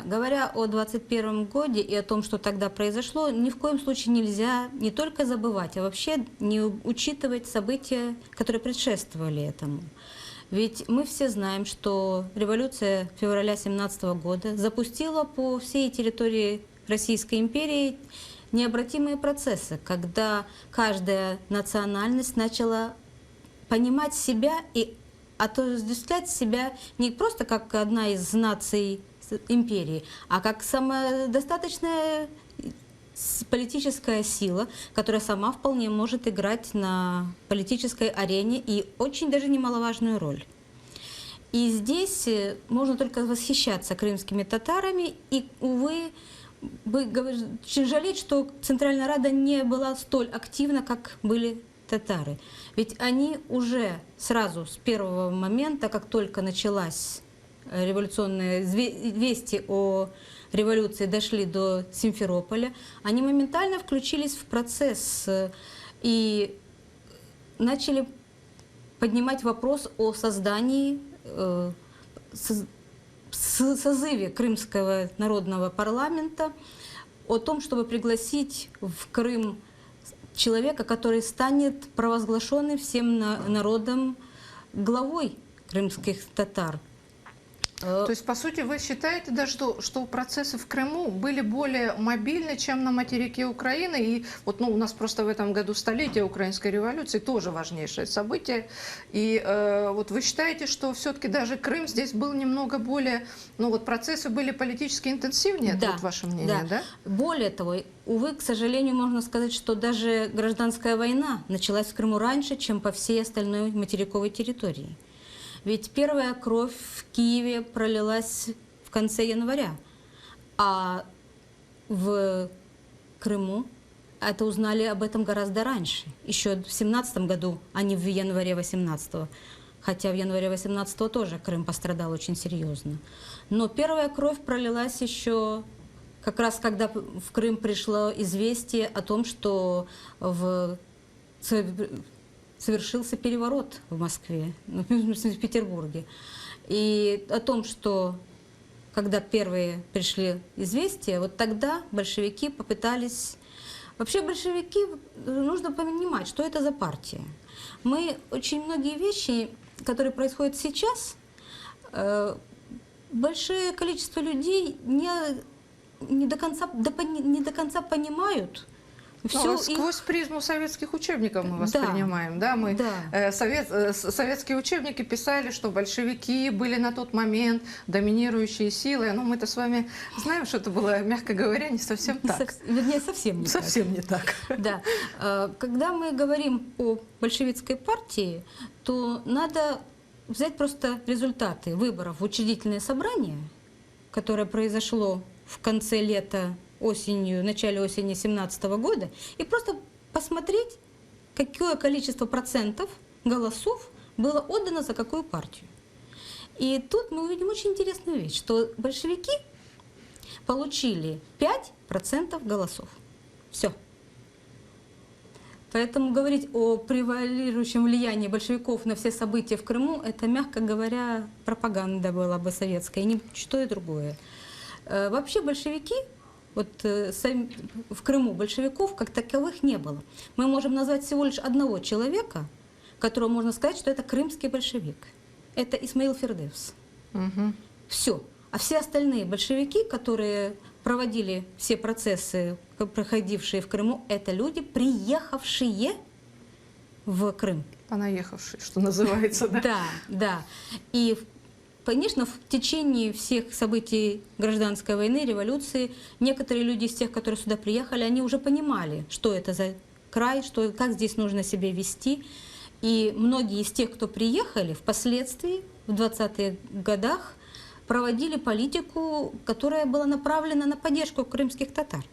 Говоря о 21 годе и о том, что тогда произошло, ни в коем случае нельзя не только забывать, а вообще не учитывать события, которые предшествовали этому. Ведь мы все знаем, что революция февраля 17 года запустила по всей территории Российской империи необратимые процессы, когда каждая национальность начала понимать себя и отождествлять себя не просто как одна из наций империи, а как самодостаточная политическая сила, которая сама вполне может играть на политической арене и очень даже немаловажную роль. И здесь можно только восхищаться крымскими татарами и, увы, очень жалеть, что Центральная Рада не была столь активна, как были татары. Ведь они уже сразу, с первого момента, как только началась революционные вести о революции дошли до Симферополя, они моментально включились в процесс и начали поднимать вопрос о создании, созыве Крымского народного парламента, о том, чтобы пригласить в Крым человека, который станет провозглашенным всем народом главой крымских татар. То есть, по сути, вы считаете, да, что процессы в Крыму были более мобильны, чем на материке Украины? И вот, у нас просто в этом году столетие украинской революции, тоже важнейшее событие. И вот вы считаете, что все-таки даже Крым здесь был немного более, процессы были политически интенсивнее? Да, это вот ваше мнение, да? Более того, увы, к сожалению, можно сказать, что даже гражданская война началась в Крыму раньше, чем по всей остальной материковой территории. Ведь первая кровь в Киеве пролилась в конце января, а в Крыму это узнали об этом гораздо раньше, еще в 17 году, а не в январе 18-го. Хотя в январе 18-го тоже Крым пострадал очень серьезно. Но первая кровь пролилась еще как раз, когда в Крым пришло известие о том, что совершился переворот в Москве, в Петербурге. И о том, что когда первые пришли известия, вот тогда большевики попытались... Вообще большевики, нужно понимать, что это за партия. Мы очень многие вещи, которые происходят сейчас, большое количество людей не до конца понимают. Сквозь призму советских учебников мы воспринимаем. Да, советские учебники писали, что большевики были на тот момент доминирующие силы. Но мы-то с вами знаем, что это было, мягко говоря, не совсем так. Вернее, совсем не так. Совсем не так. Да. Когда мы говорим о большевистской партии, то надо взять просто результаты выборов в учредительное собрание, которое произошло в конце лета, осенью, в начале осени 2017 года, и просто посмотреть, какое количество процентов голосов было отдано за какую партию. И тут мы увидим очень интересную вещь, что большевики получили 5% голосов. Все. Поэтому говорить о превалирующем влиянии большевиков на все события в Крыму, это, мягко говоря, пропаганда была бы советская, и ничто и другое. Вообще большевики, в Крыму большевиков как таковых не было. Мы можем назвать всего лишь одного человека, которого можно сказать, что это крымский большевик. Это Исмаил Фердевс. Все. А все остальные большевики, которые проводили все процессы, проходившие в Крыму, это люди, приехавшие в Крым. Понаехавшие, что называется, да? Да, да. И конечно, в течение всех событий гражданской войны, революции, некоторые люди из тех, которые сюда приехали, они уже понимали, что это за край, как здесь нужно себя вести. И многие из тех, кто приехали, впоследствии, в 20-х годах, проводили политику, которая была направлена на поддержку крымских татар.